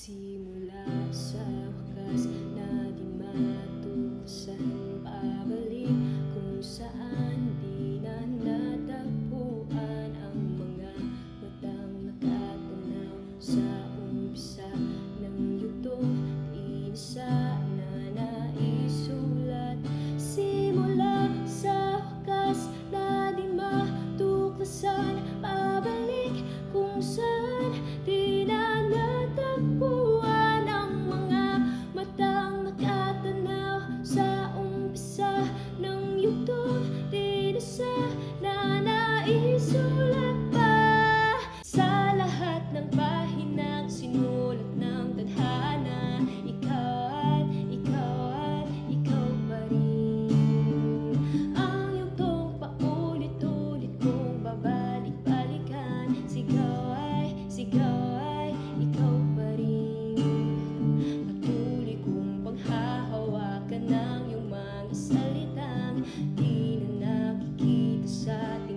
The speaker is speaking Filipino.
Simula sa wakas na di matuklasan, pabalik kung saan di na natagpuan ang mga matang nakatanaw sa umpisa ng yugtong isa na naisulat. Simula sa wakas na di matuklasan, pabalik kung saan di na natagpuan ang mga matang nakatanaw sa umpisa ng yugtong dinasa na naisulat pa. Sa lahat ng pahinang sinulat ng tadhana, ikaw pa rin. Ang yugtong paulit-ulit kong babalik-balikan, sigaw ay ikaw pa rin. Patuloy kong paghahawakan ng iyong mga salitang di na nakikita sa ating